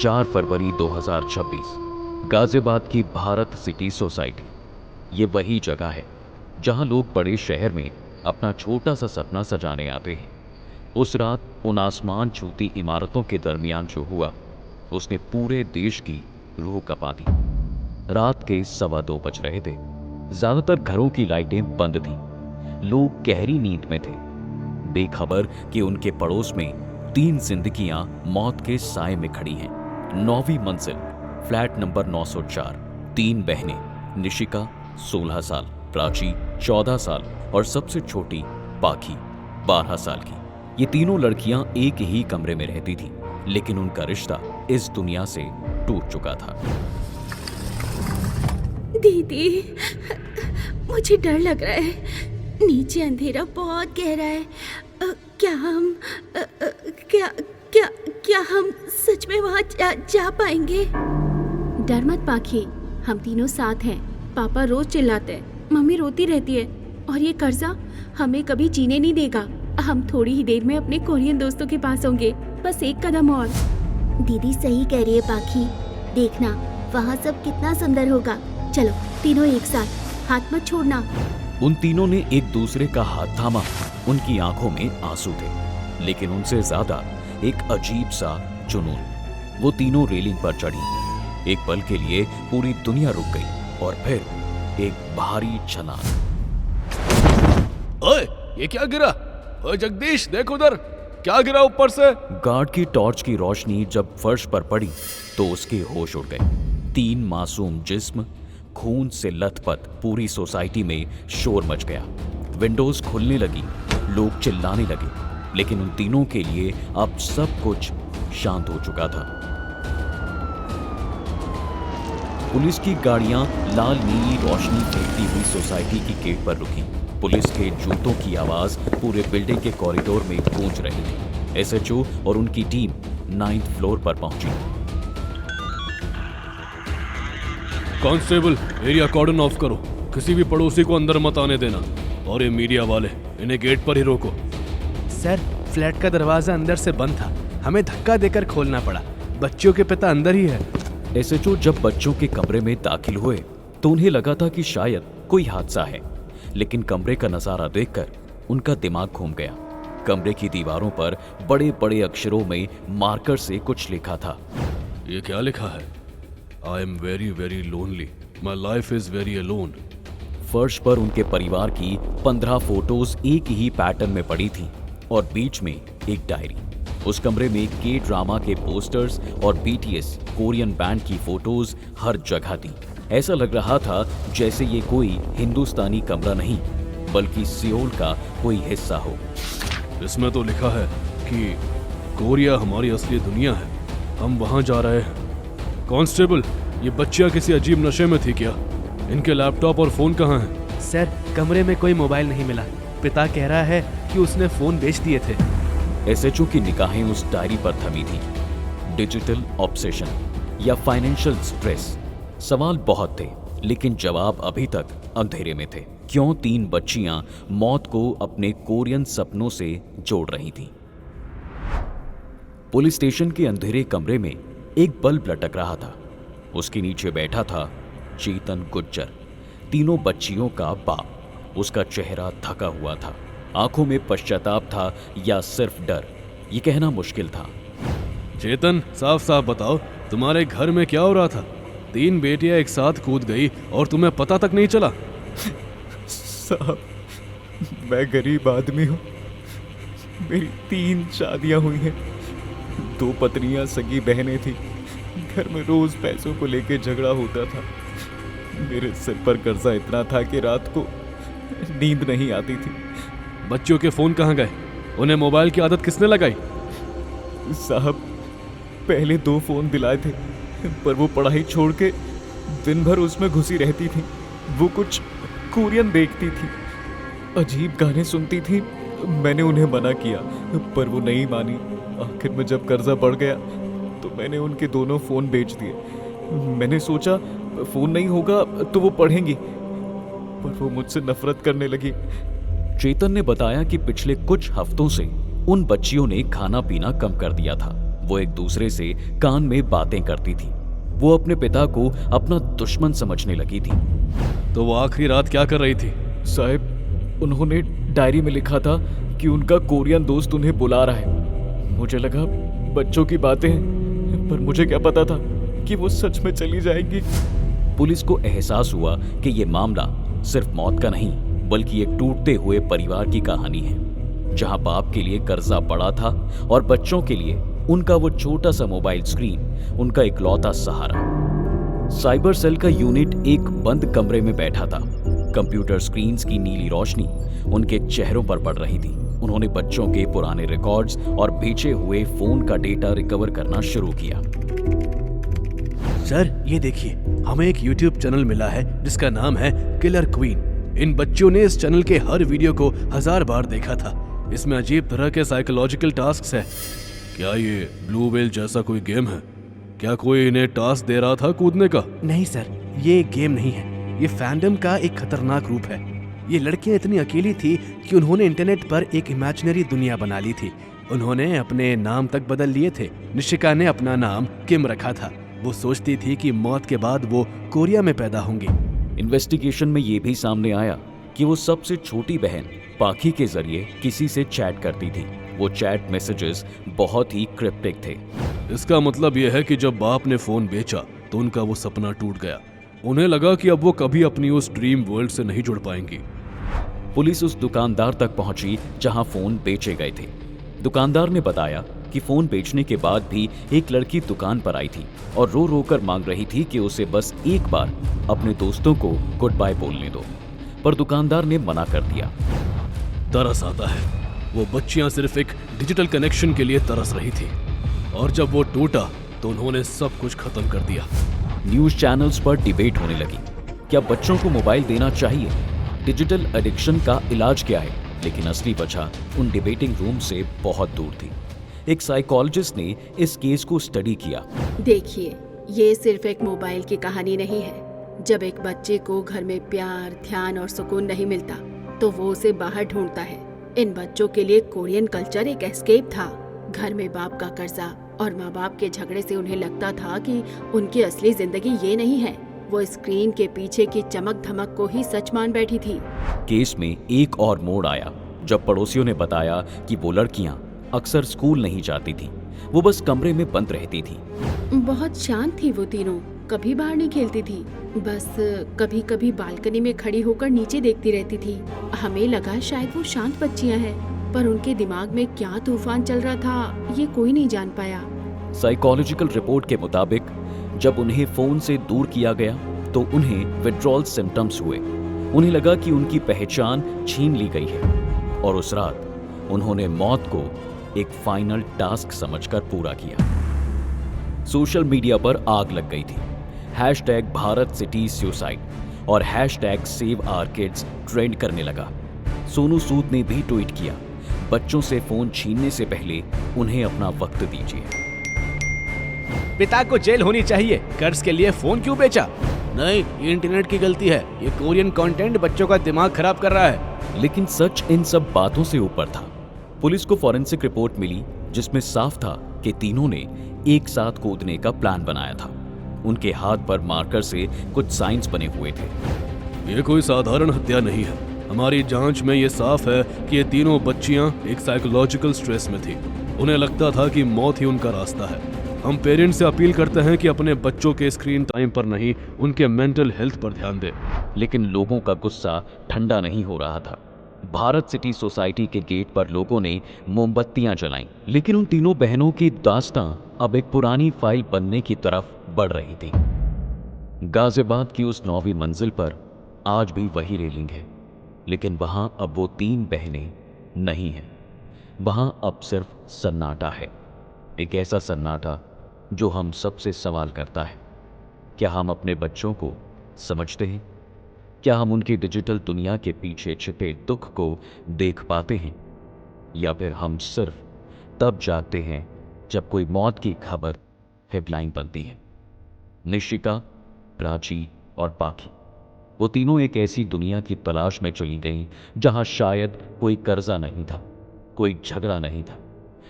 4 फरवरी 2026, गाजियाबाद की Bharat city society. ये वही जगह है जहां लोग बड़े शहर में अपना छोटा सा सपना सजाने आते हैं। उस रात उन आसमान छूती इमारतों के दरमियान जो हुआ, उसने पूरे देश की रूह कपा दी। रात के 2:15 बज रहे थे। ज्यादातर घरों की लाइटें बंद थीं। लोग गहरी नींद में थे, बेखबर कि उनके पड़ोस में 3 जिंदगियां मौत के साए में खड़ी हैं। 9वीं मंजिल, फ्लैट नंबर 904। 3 बहनें, निशिका 16 साल, प्राची 14 साल और सबसे छोटी पाखी 12 साल की। ये तीनों लड़कियां एक ही कमरे में रहती थीं, लेकिन उनका रिश्ता इस दुनिया से टूट चुका था। दीदी, मुझे डर लग रहा है। नीचे अंधेरा बहुत गहरा है। क्या हम क्या क्या क्या हम सच में वहाँ जा पाएंगे? डर मत पाखी, हम तीनों साथ हैं। पापा रोज चिल्लाते हैं, मम्मी रोती रहती है, और ये कर्जा हमें कभी जीने नहीं देगा। हम थोड़ी ही देर में अपने कोरियन दोस्तों के पास होंगे, बस एक कदम और। दीदी सही कह रही है पाखी, देखना वहाँ सब कितना सुंदर होगा। चलो तीनों एक साथ, हाथ मत छोड़ना। उन तीनों ने एक दूसरे का हाथ थामा। उनकी आंखों में आंसू थे, लेकिन उनसे ज्यादा एक अजीब सा जुनून। वो तीनों रेलिंग पर चढ़ी। एक पल के लिए पूरी दुनिया रुक गई और फिर एक भारी छलांग। ओए, ये क्या गिरा? ओए जगदीश, देख उधर, क्या गिरा ऊपर से? गार्ड की टॉर्च की रोशनी जब फर्श पर पड़ी तो उसके होश उड़ गए। 3 मासूम जिस्म खून से लथपथ। पूरी सोसाइटी में शोर मच गया। विंडोज खुलने लगी, लोग चिल्लाने लगे, लेकिन उन तीनों के लिए अब सब कुछ शांत हो चुका था। पुलिस की गाड़ियां लाल नीली रोशनी फेंकती हुई सोसाइटी की गेट पर रुकी। पुलिस के जूतों की आवाज पूरे बिल्डिंग के कॉरिडोर में गूंज रही थी। एसएचओ और उनकी टीम 9th फ्लोर पर पहुंची। कांस्टेबल, एरिया कॉर्डन ऑफ करो। किसी भी पड़ोसी को अंदर मत आने देना। और ये मीडिया वाले, इन्हें गेट पर ही रोको। सर, फ्लैट का दरवाजा अंदर से बंद था, हमें धक्का देकर खोलना पड़ा। बच्चों के पिता अंदर ही है। एसएचओ जब बच्चों के कमरे में दाखिल हुए तो उन्हें लगा था कि शायद कोई हादसा है, लेकिन कमरे का नजारा देखकर उनका दिमाग घूम गया। कमरे की दीवारों पर बड़े बड़े अक्षरों में मार्कर से कुछ लिखा था। ये क्या लिखा है? I am very very lonely, my life is very alone. फर्श पर उनके परिवार की 15 फोटोज एक ही पैटर्न में पड़ी थी और बीच में एक डायरी। उस कमरे में के ड्रामा के पोस्टर्स और बीटीएस कोरियन बैंड की फोटोज हर जगह थी। ऐसा लग रहा था जैसे ये कोई हिंदुस्तानी कमरा नहीं, बल्कि सियोल का कोई हिस्सा हो। इसमें तो लिखा है कि कोरिया हमारी असली दुनिया है, हम वहां जा रहे हैं। कांस्टेबल, ये बच्चियां किसी अजीब नशे में थी क्या? इनके लैपटॉप और फोन कहाँ हैं? सर, कमरे में कोई मोबाइल नहीं मिला। पिता कह रहा है कि उसने फोन बेच दिए थे। एसएचओ की निगाहें उस डायरी पर थमी थी। डिजिटल ऑब्सेशन या फाइनेंशियल स्ट्रेस। सवाल बहुत थे, लेकिन जवाब अभी तक अंधेरे में थे। क्यों 3 बच्चियां मौत को अपने कोरियन सपनों से जोड़ रही थीं? पुलिस स्टेशन के अंधेरे कमरे में एक बल्ब लटक रहा था। उसके नीचे बैठा था चेतन गुज्जर, तीनों बच्चियों का बाप। उसका चेहरा थका हुआ था, आंखों में पश्चाताप था या सिर्फ डर, ये कहना मुश्किल था। चेतन, साफ साफ बताओ, तुम्हारे घर में क्या हो रहा था? 3 बेटियां एक साथ कूद गई और तुम्हें पता तक नहीं चला? साहब, मैं गरीब आदमी हूँ। मेरी 3 शादियाँ हुई हैं, 2 पत्नियाँ सगी बहनें थी। घर में रोज पैसों को लेके झगड़ा होता था। मेरे सिर पर कर्जा इतना था कि रात को नींद नहीं आती थी। बच्चों के फोन कहाँ गए? उन्हें मोबाइल की आदत किसने लगाई? साहब, पहले 2 फोन दिलाए थे, पर वो पढ़ाई छोड़ के दिन भर उसमें घुसी रहती थी। वो कुछ कोरियन देखती थी, अजीब गाने सुनती थी। मैंने उन्हें मना किया, पर वो नहीं मानी। आखिर में जब कर्जा बढ़ गया तो मैंने उनके दोनों फोन बेच दिए। मैंने सोचा फोन नहीं होगा तो वो पढ़ेंगी, पर वो मुझसे नफरत करने लगी। चेतन ने बताया कि पिछले कुछ हफ्तों से उन बच्चियों ने खाना पीना कम कर दिया था। वो एक दूसरे से कान में बातें करती थी। वो अपने पिता को अपना दुश्मन समझने लगी थी। तो वो आखिरी रात क्या कर रही थी? साहब, उन्होंने डायरी में लिखा था कि उनका कोरियन दोस्त उन्हें बुला रहा है। मुझे लगा बच्चों की बातें हैं, पर मुझे क्या पता था कि वो सच में चली जाएंगी। पुलिस को एहसास हुआ कि ये मामला सिर्फ मौत का नहीं, बल्कि एक टूटते हुए परिवार की कहानी है, जहां बाप के लिए कर्जा पड़ा था और बच्चों के लिए उनका वो छोटा सा मोबाइल स्क्रीन उनका इकलौता सहारा। साइबर सेल का यूनिट एक बंद कमरे में बैठा था। कंप्यूटर स्क्रीन्स की नीली रोशनी उनके चेहरों पर पड़ रही थी। उन्होंने बच्चों के पुराने रिकॉर्ड्स और बेचे हुए फोन का डेटा रिकवर करना शुरू किया। सर, ये देखिए, हमें एक YouTube चैनल मिला है जिसका नाम है किलर क्वीन। इन बच्चों ने इस चैनल के हर वीडियो को 1000 बार देखा था। इसमें अजीब तरह के साइकोलॉजिकल टास्क है। क्या ये ब्लू व्हेल जैसा कोई गेम है? क्या कोई इन्हें टास्क दे रहा था कूदने का? नहीं सर, ये गेम नहीं है। ये फैंडम का एक खतरनाक रूप है। ये लड़कियां इतनी अकेली थी कि उन्होंने इंटरनेट पर एक इमेजिनरी दुनिया बना ली थी। उन्होंने अपने नाम तक बदल लिए थे। निशिका ने अपना नाम किम रखा था। वो सोचती थी कि मौत के बाद वो कोरिया में पैदा होंगी। इन्वेस्टिगेशन में ये भी सामने आया कि वो सबसे छोटी बहन पाखी के जरिए किसी से चैट करती थी। वो चैट मैसेजेस बहुत ही क्रिप्टिक थे। इसका मतलब यह है कि जब बाप ने फोन बेचा तो उनका वो सपना टूट गया। उन्हें लगा कि अब वो कभी अपनी उस ड्रीम वर्ल्ड से नहीं जुड़ पाएंगी। पुलिस उस दुकानदार तक पहुंची जहां फोन बेचे गए थे। दुकानदार ने बताया कि फोन बेचने के बाद भी एक लड़की दुकान पर आई थी और रो रो कर मांग रही थी कि उसे बस एक बार अपने दोस्तों को गुड बाय बोलने दो, पर दुकानदार ने मना कर दिया। तरस आता है। वो बच्चियां सिर्फ एक डिजिटल कनेक्शन के लिए तरस रही थी, और जब वो टूटा तो उन्होंने सब कुछ खत्म कर दिया। न्यूज चैनल्स पर डिबेट होने लगी। क्या बच्चों को मोबाइल देना चाहिए? डिजिटल एडिक्शन का इलाज क्या है? लेकिन असली वजह उन डिबेटिंग रूम से बहुत दूर थी। एक साइकोलॉजिस्ट ने इस केस को स्टडी किया। देखिए, ये सिर्फ एक मोबाइल की कहानी नहीं है। जब एक बच्चे को घर में प्यार, ध्यान और सुकून नहीं मिलता तो वो उसे बाहर ढूंढता है। इन बच्चों के लिए कोरियन कल्चर एक एस्केप था। घर में बाप का कर्जा और माँ बाप के झगड़े से उन्हें लगता था कि उनकी असली जिंदगी ये नहीं है। वो स्क्रीन के पीछे की चमक धमक को ही सच मान बैठी थी। केस में एक और मोड़ आया जब पड़ोसियों ने बताया कि वो लड़कियां अक्सर स्कूल नहीं जाती थीं। वो बस कमरे में बंद रहती थीं। बहुत शांत थी वो तीनों, कभी बाहर नहीं खेलती थी, बस कभी कभी बालकनी में खड़ी होकर नीचे देखती रहती थी। हमें लगा शायद वो शांत बच्चियां हैं, पर उनके दिमाग में क्या तूफान चल रहा था ये कोई नहीं जान पाया। साइकोलॉजिकल रिपोर्ट के मुताबिक जब उन्हें फोन से दूर किया गया तो उन्हें विड्रॉल सिम्टम्स हुए। उन्हें लगा कि उनकी पहचान छीन ली गई है और उस रात उन्होंने मौत को एक फाइनल टास्क समझकर पूरा किया। सोशल मीडिया पर आग लग गई थी। #भारत सिटी सुसाइड और #सेव आवर किड्स ट्रेंड करने लगा। सोनू सूद ने भी ट्वीट किया, बच्चों से फोन छीनने से पहले उन्हें अपना वक्त दीजिए। पिता को जेल होनी चाहिए, कर्ज के लिए फोन क्यों बेचा? नहीं, ये इंटरनेट की गलती है। ये कोरियन कंटेंट बच्चों का दिमाग खराब कर रहा है। लेकिन सच इन सब बातों से ऊपर था। पुलिस को फॉरेंसिक रिपोर्ट मिली जिसमें साफ था कि तीनों ने एक साथ कूदने का प्लान बनाया था। उनके हाथ पर मार्कर से कुछ साइंस बने हुए थे। ये कोई साधारण हत्या नहीं है। हमारी जांच में ये साफ है कि ये तीनों बच्चियां एक साइकोलॉजिकल स्ट्रेस में थी। उन्हें लगता था कि मौत ही उनका रास्ता है। हम पेरेंट्स से अपील करते हैं कि अपने बच्चों के स्क्रीन टाइम पर नहीं, उनके मेंटल हेल्थ पर ध्यान दें। लेकिन लोगों का गुस्सा ठंडा नहीं हो रहा था। भारत सिटी सोसाइटी के गेट पर लोगों ने मोमबत्तियां जलाईं, लेकिन उन तीनों बहनों की दास्तां अब एक पुरानी फाइल बनने की तरफ बढ़ रही थी। गाजियाबाद की उस 9वीं मंजिल पर आज भी वही रेलिंग है, लेकिन वहां अब वो 3 बहनें नहीं हैं। वहां अब सिर्फ सन्नाटा है, एक ऐसा सन्नाटा जो हम सबसे सवाल करता है, क्या हम अपने बच्चों को समझते हैं? क्या हम उनकी डिजिटल दुनिया के पीछे छिपे दुख को देख पाते हैं? या फिर हम सिर्फ तब जागते हैं जब कोई मौत की खबर हेडलाइन बनती है? निशिका, प्राची और पाखी, वो तीनों एक ऐसी दुनिया की तलाश में चली गईं जहां शायद कोई कर्जा नहीं था, कोई झगड़ा नहीं था,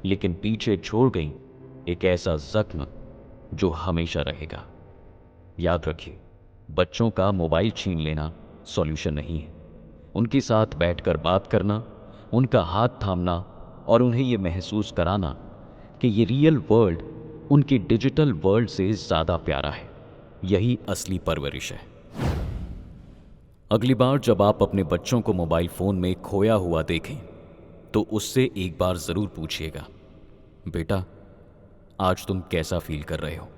लेकिन पीछे छोड़ गईं एक ऐसा जख्म जो हमेशा रहेगा। याद रखिए, बच्चों का मोबाइल छीन लेना सॉल्यूशन नहीं है। उनके साथ बैठकर बात करना, उनका हाथ थामना और उन्हें यह महसूस कराना कि ये रियल वर्ल्ड उनकी डिजिटल वर्ल्ड से ज़्यादा प्यारा है, यही असली परवरिश है। अगली बार जब आप अपने बच्चों को मोबाइल फ़ोन में खोया हुआ देखें तो उससे एक बार ज़रूर पूछिएगा, बेटा आज तुम कैसा फील कर रहे हो।